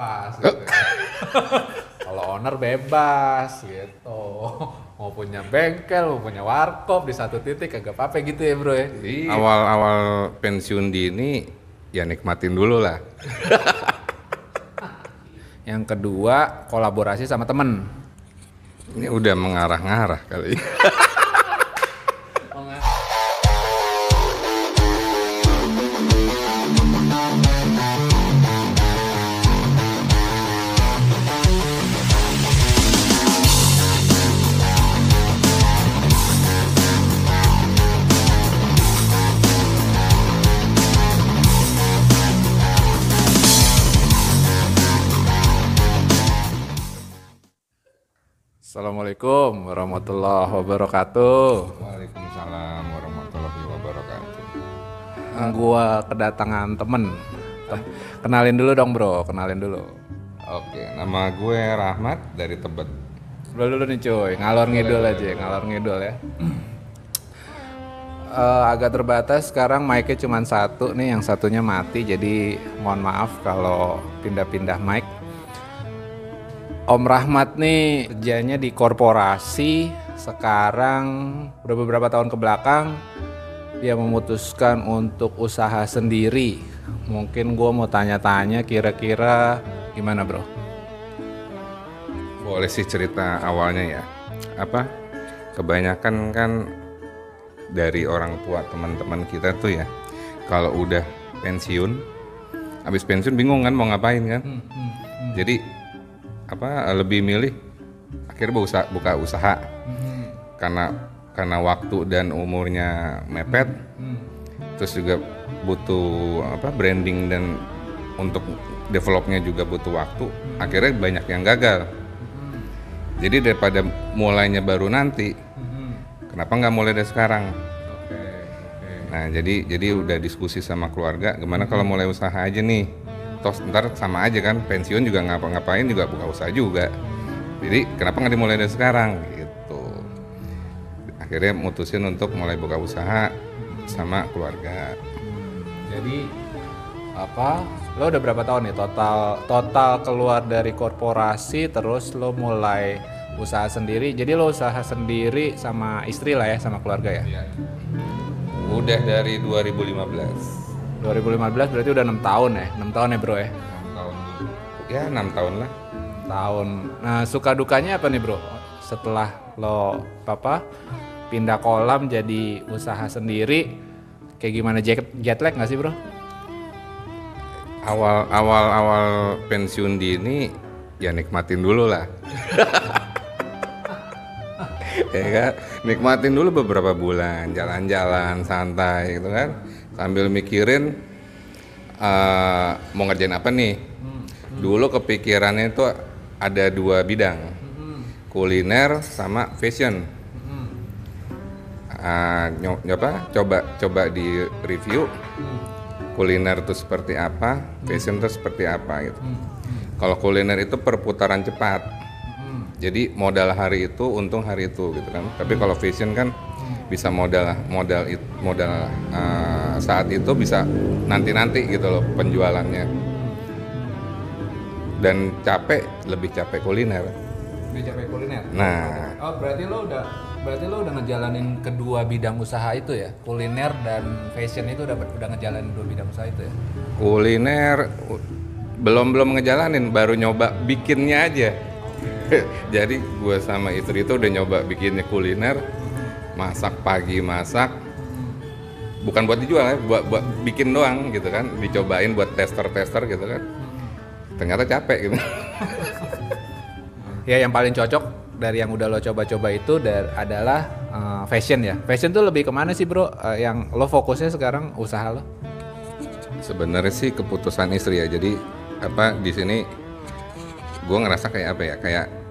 pas gitu. Kalau owner bebas gitu. Mau punya bengkel, mau punya warkop di satu titik kagak apa-apa gitu ya bro ya. Awal-awal pensiun dini ya nikmatin dulu lah. Yang kedua kolaborasi sama temen. Ini udah mengarah-ngarah kali. Assalamualaikum warahmatullahi wabarakatuh. Waalaikumsalam warahmatullahi wabarakatuh. Gua kedatangan temen. Kenalin dulu dong bro, kenalin dulu. Oke, nama gue Rahmat dari Tebet. Dulu nih cuy, ngalor ngidul aja, ngalor ngidul ya. Agak terbatas sekarang mic-nya cuma satu nih, yang satunya mati, jadi mohon maaf kalau pindah-pindah mic. Om Rahmat nih kerjanya di korporasi, sekarang udah beberapa tahun ke belakang dia memutuskan untuk usaha sendiri. Mungkin gue mau tanya-tanya kira-kira gimana bro? Boleh sih cerita awalnya ya. Kebanyakan kan dari orang tua teman-teman kita tuh ya, kalau udah pensiun, habis pensiun bingung kan mau ngapain kan. Jadi lebih milih akhirnya buka usaha karena waktu dan umurnya mepet, terus juga butuh branding dan untuk developnya juga butuh waktu, akhirnya banyak yang gagal. Jadi daripada mulainya baru nanti, kenapa nggak mulai dari sekarang? Nah jadi udah diskusi sama keluarga, gimana kalau mulai usaha aja nih? Toh ntar sama aja kan, pensiun juga ngapain juga buka usaha juga. Jadi kenapa nggak dimulai dari sekarang gitu. Akhirnya mutusin untuk mulai buka usaha sama keluarga. Jadi lo udah berapa tahun nih total keluar dari korporasi terus lo mulai usaha sendiri. Jadi lo usaha sendiri sama istri lah ya, sama keluarga ya? Udah dari 2015. 2015 berarti udah 6 tahun ya? 6 tahun ya bro ya? 6 tahun. Ya 6 tahun lah. Tahun. Nah suka dukanya apa nih bro? Setelah lo pindah kolam jadi usaha sendiri, kayak gimana, jet lag nggak sih bro? Awal pensiun dini ya nikmatin dulu lah. Ya kan, nikmatin dulu beberapa bulan, jalan-jalan santai gitu kan, sambil mikirin mau ngerjain apa nih. Dulu kepikirannya itu ada 2 bidang, kuliner sama fashion. Coba di review kuliner itu seperti apa, fashion itu seperti apa gitu. Kalau kuliner itu perputaran cepat. Jadi modal hari itu untung hari itu gitu kan. Tapi kalau fashion kan bisa modal saat itu bisa nanti gitu loh penjualannya. Dan lebih capek kuliner. Lebih capek kuliner. Nah, berarti lo udah ngejalanin kedua bidang usaha itu ya? Kuliner dan fashion itu udah ngejalanin dua bidang usaha itu ya? Kuliner belum ngejalanin, baru nyoba bikinnya aja. Jadi gue sama istri itu udah nyoba bikinnya kuliner, masak pagi masak, bukan buat dijual ya, buat bikin doang gitu kan, dicobain buat tester gitu kan, ternyata capek gitu. Ya yang paling cocok dari yang udah lo coba-coba itu adalah fashion ya. Fashion tuh lebih kemana sih bro? Yang lo fokusnya sekarang usaha lo? Sebenarnya sih keputusan istri ya. Jadi di sini gue ngerasa kayak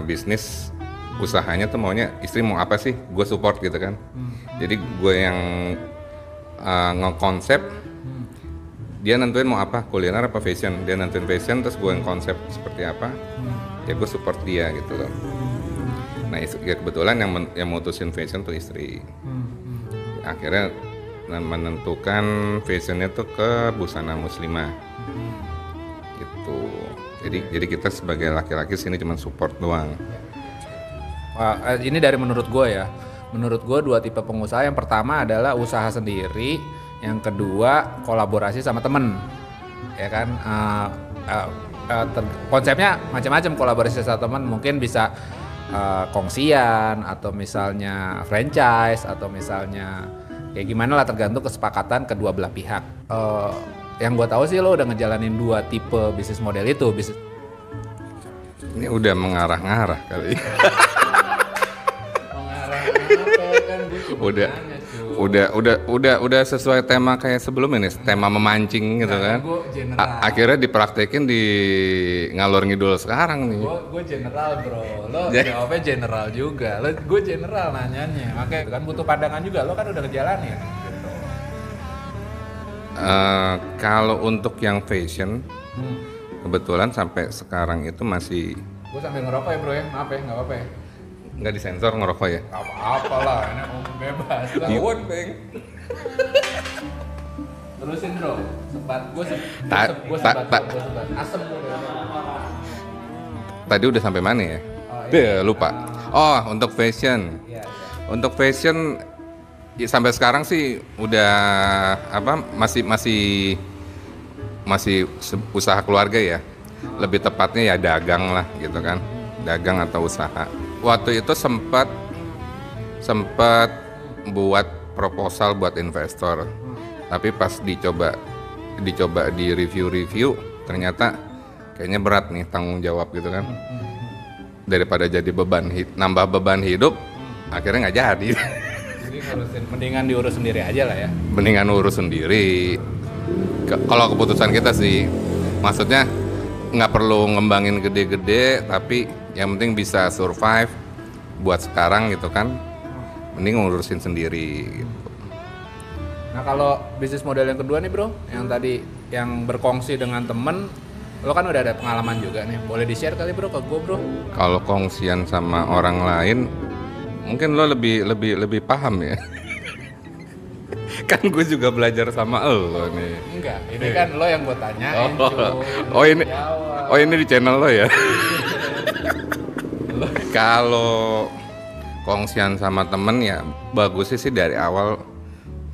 bisnis usahanya tuh maunya istri mau apa sih, gue support gitu kan. Jadi gue yang ngekonsep, dia nentuin mau apa, kuliner apa fashion. Dia nentuin fashion, terus gue yang konsep seperti apa, ya gue support dia gitu loh. Nah ya kebetulan yang mutusin fashion tuh istri. Akhirnya menentukan fashionnya tuh ke busana muslimah gitu. Jadi kita sebagai laki-laki sini cuma support doang. Ini dari menurut gue ya. Menurut gue dua tipe pengusaha. Yang pertama adalah usaha sendiri, yang kedua kolaborasi sama temen, ya kan. Konsepnya macam-macam, kolaborasi sama temen mungkin bisa kongsian atau misalnya franchise atau misalnya kayak gimana lah, tergantung kesepakatan kedua belah pihak. Yang gue tahu sih lo udah ngejalanin dua tipe bisnis model itu. Ini udah mengarah-ngarah kali. Udah sesuai tema kayak sebelumnya nih, tema memancing gitu kan. Akhirnya dipraktekin di ngalor ngidul sekarang nih. Gue general bro, lo jawabnya general juga. Gue general nanyanya, makanya kan butuh pandangan juga. Lo kan udah ngejalanin. Gitu. Kalau untuk yang fashion, kebetulan sampai sekarang itu masih. Gue sambil ngerokok ya bro ya, maaf ya, nggak apa-apa ya. Nggak disensor ngerokok ya? Apa-apa lah, ini ngomong bebas. Iwan bang. Terusin bro, sempat gue sempat asem gue. Tadi udah sampai mana ya? Lupa. Untuk fashion. Iya. Untuk fashion ya, sampai sekarang sih udah masih usaha keluarga ya. Lebih tepatnya ya dagang lah gitu kan. Dagang atau usaha. Waktu itu sempat buat proposal buat investor, tapi pas dicoba di review ternyata kayaknya berat nih tanggung jawab gitu kan, daripada jadi nambah beban hidup, akhirnya nggak jadi. Jadi mendingan diurus sendiri aja lah ya. Mendingan urus sendiri. Kalau keputusan kita sih, maksudnya nggak perlu ngembangin gede-gede, tapi yang penting bisa survive buat sekarang gitu kan, mending ngurusin sendiri gitu. Nah kalau bisnis model yang kedua nih bro, yang tadi yang berkongsi dengan temen, lo kan udah ada pengalaman juga nih, boleh di share kali bro ke gue bro. Kalau kongsian sama orang lain mungkin lo lebih paham ya. Kan gue juga belajar sama lo nih. Enggak, ini kan lo yang gue tanyain. Ini di channel lo ya. Kalau kongsian sama temen ya bagusnya sih dari awal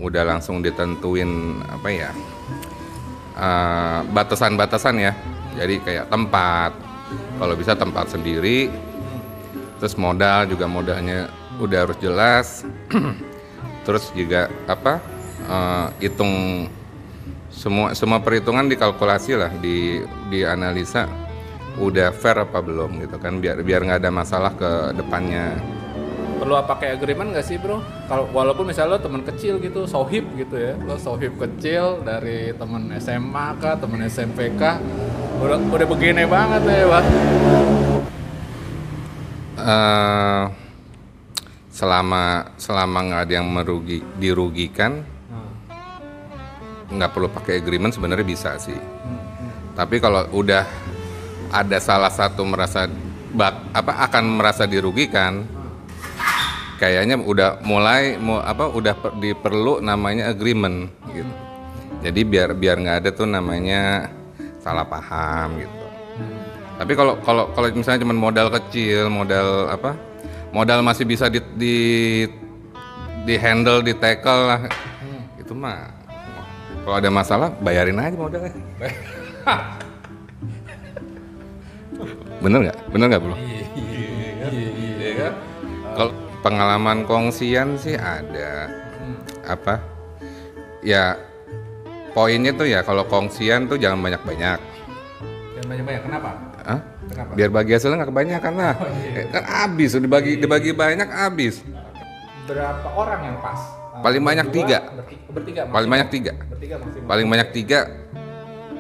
udah langsung ditentuin apa ya, batasan-batasan ya. Jadi kayak tempat, kalau bisa tempat sendiri. Terus modalnya udah harus jelas. Terus juga hitung semua perhitungan dikalkulasi lah, dianalisa udah fair apa belum gitu kan, biar nggak ada masalah ke depannya. Perlu pakai agreement nggak sih bro? Kalau walaupun misalnya lo teman kecil gitu, sohib gitu ya, lo sohib kecil dari teman SMA kah, teman SMP kah, udah begini banget ya bang. Selama nggak ada yang dirugikan, nggak perlu pakai agreement sebenarnya bisa sih. Tapi kalau udah ada salah satu akan merasa dirugikan, kayaknya udah diperlu namanya agreement gitu. Jadi biar nggak ada tuh namanya salah paham gitu. Tapi kalau misalnya cuma modal kecil, modal masih bisa di handle, di tackle lah, itu mah kalau ada masalah bayarin aja modalnya. Bener nggak bro? Iya kan? Kalau pengalaman kongsian sih ada, ya poinnya tuh ya kalau kongsian tuh jangan banyak-banyak. Jangan banyak-banyak, kenapa? Kenapa? Biar bagi hasilnya nggak kebanyakan lah. Kan habis, dibagi banyak habis. Berapa orang yang pas? Paling banyak tiga. Bertiga. Paling banyak tiga. Paling banyak tiga.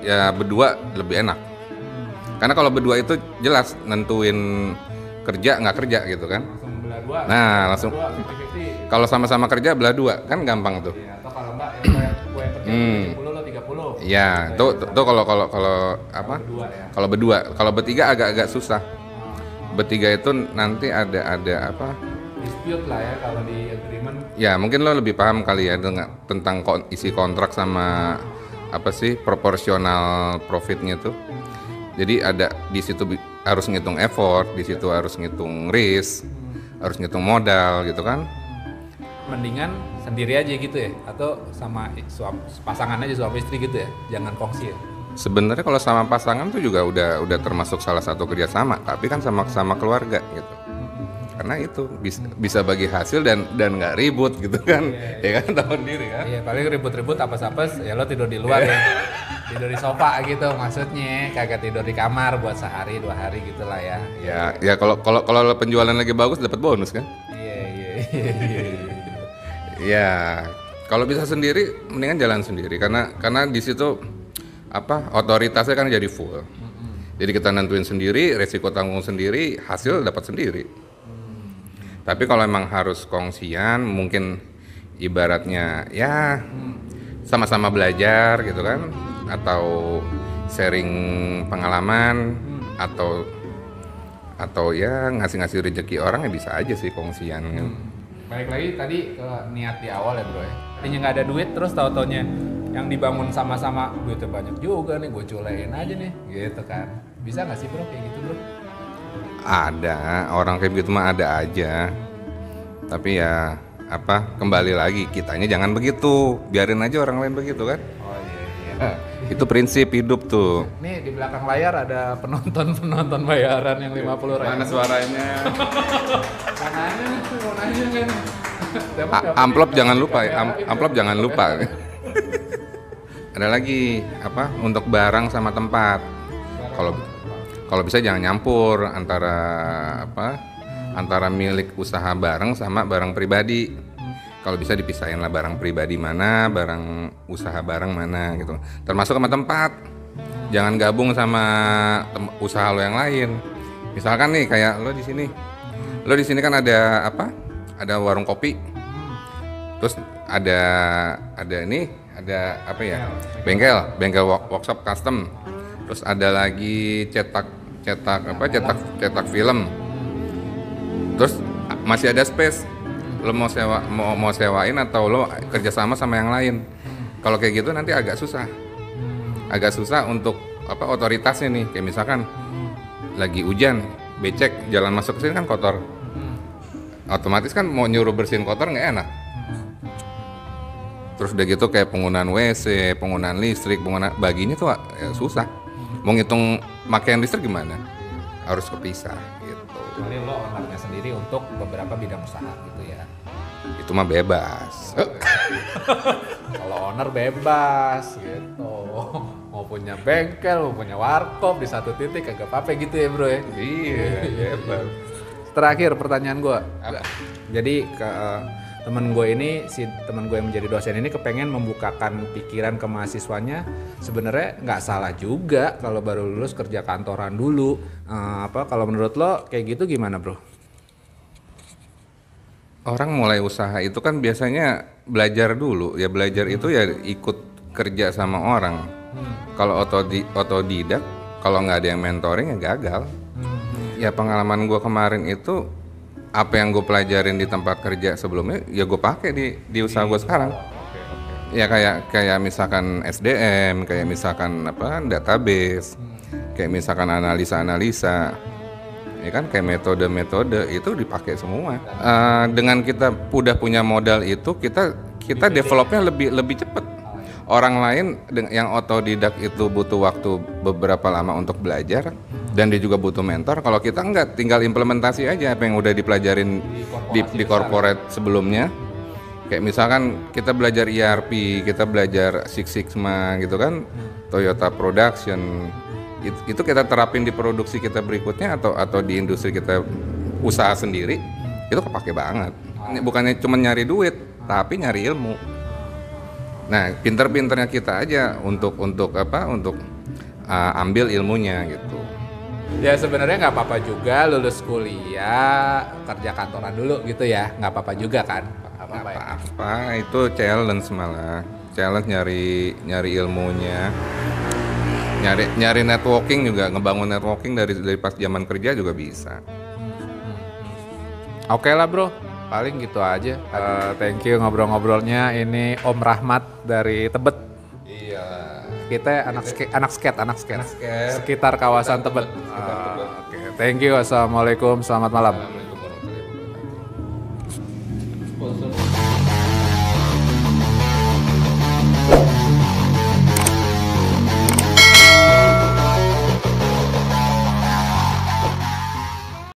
Ya berdua lebih enak. Karena kalau berdua itu jelas nentuin kerja nggak kerja gitu kan. Langsung belah dua. Nah langsung. Kalau sama-sama kerja belah dua kan gampang tuh. Iya, atau kalau enggak ya gue kerja 70 lo 30. Iya, tuh kalau Berdua ya. Kalau berdua, kalau bertiga agak susah. Bertiga itu nanti ada Dispute lah ya kalau di agreement. Ya mungkin lo lebih paham kali ya tentang isi kontrak sama proporsional profitnya tuh. Jadi ada di situ harus ngitung effort, di situ harus ngitung risk, harus ngitung modal gitu kan. Mendingan sendiri aja gitu ya, atau sama pasangan aja suami istri gitu ya, jangan kongsi ya. Sebenarnya kalau sama pasangan tuh juga udah termasuk salah satu kerjasama, tapi kan sama keluarga gitu. Karena itu bisa bagi hasil dan nggak ribut gitu kan, ya kan tahu sendiri kan. Iya, paling ribut-ribut apes-apes ya lo tidur di luar ya, tidur di sofa gitu maksudnya, kagak tidur di kamar buat sehari 2 hari gitulah ya. Ya kalau penjualan lagi bagus dapat bonus kan. Iya. Ya kalau bisa sendiri mendingan jalan sendiri karena di situ otoritasnya kan jadi full. Jadi kita nentuin sendiri, resiko tanggung sendiri, hasil dapat sendiri. Tapi kalau emang harus kongsian, mungkin ibaratnya ya sama-sama belajar gitu kan, atau sharing pengalaman, atau ya ngasih rezeki orang ya bisa aja sih kongsian. Balik lagi tadi ke niat di awal ya bro ya. Tadinya nggak ada duit, terus tau-taunya yang dibangun sama-sama duitnya banyak juga nih, gue culein aja nih gitu kan. Bisa nggak sih bro kayak gitu bro? Ada orang kayak gitu mah ada aja, tapi ya kembali lagi kitanya jangan begitu, biarin aja orang lain begitu kan. Oh iya. Itu prinsip hidup tuh. Nih di belakang layar ada penonton bayaran yang 50.000. Mana suaranya? Mau nanya kan? Amplop jangan lupa ya, amplop jangan lupa. Ada lagi untuk barang sama tempat. Kalau bisa jangan nyampur antara milik usaha bareng sama barang pribadi. Kalau bisa dipisahin lah, barang pribadi mana, barang usaha bareng mana gitu. Termasuk sama tempat. Jangan gabung sama usaha lo yang lain. Misalkan nih kayak lo di sini. Lo di sini kan ada ada warung kopi. Terus ada bengkel workshop custom. Terus ada lagi cetak film. Terus masih ada space. Lo mau sewain atau lo kerjasama sama yang lain. Kalau kayak gitu nanti agak susah untuk otoritasnya nih. Kayak misalkan lagi hujan, becek jalan masuk ke sini kan kotor. Otomatis kan mau nyuruh bersihin kotor nggak enak. Terus udah gitu kayak penggunaan WC, penggunaan listrik, baginya tuh ya susah. Mau ngitung makaian listrik gimana? Harus kepisah gitu. Kecuali lo ownernya sendiri untuk beberapa bidang usaha gitu ya. Itu mah bebas. Kalau owner bebas gitu. Mau punya bengkel, mau punya warkop di satu titik kagak apa-apa gitu ya bro ya. Iya, bebas. Terakhir pertanyaan gue. Jadi temen gue yang menjadi dosen ini kepengen membukakan pikiran ke mahasiswanya. Sebenarnya nggak salah juga kalau baru lulus kerja kantoran dulu. Kalau menurut lo kayak gitu gimana bro? Orang mulai usaha itu kan biasanya belajar dulu. Ya belajar itu ya ikut kerja sama orang. Kalau otodidak, kalau nggak ada yang mentoring ya gagal. Ya pengalaman gue kemarin itu, apa yang gue pelajarin di tempat kerja sebelumnya ya gue pakai di usaha gue sekarang. Ya kayak misalkan SDM, kayak misalkan database, kayak misalkan analisa, ya kan kayak metode itu dipakai semua. Dengan kita udah punya modal itu, kita developnya lebih cepat. Orang lain yang otodidak itu butuh waktu beberapa lama untuk belajar dan dia juga butuh mentor. Kalau kita enggak, tinggal implementasi aja apa yang udah dipelajarin di corporate sebelumnya. Kayak misalkan kita belajar ERP, kita belajar Six Sigma gitu kan, Toyota Production. Itu kita terapin di produksi kita berikutnya atau di industri kita usaha sendiri, itu kepake banget. Bukannya cuma nyari duit, tapi nyari ilmu. Nah, pinter-pinternya kita aja untuk ambil ilmunya gitu. Ya sebenarnya nggak apa-apa juga lulus kuliah kerja kantoran dulu gitu ya, nggak apa-apa juga kan? Apa itu challenge, malah challenge nyari ilmunya, nyari networking juga, ngebangun networking dari pas zaman kerja juga bisa. Oke lah bro, paling gitu aja. Thank you ngobrol-ngobrolnya. Ini Om Rahmat dari Tebet. Iya. Kita anak skate. Sekitar kawasan Tebet. Oke, thank you. Assalamualaikum, selamat malam. Assalamualaikum warahmatullahi wabarakatuh. Sponsor.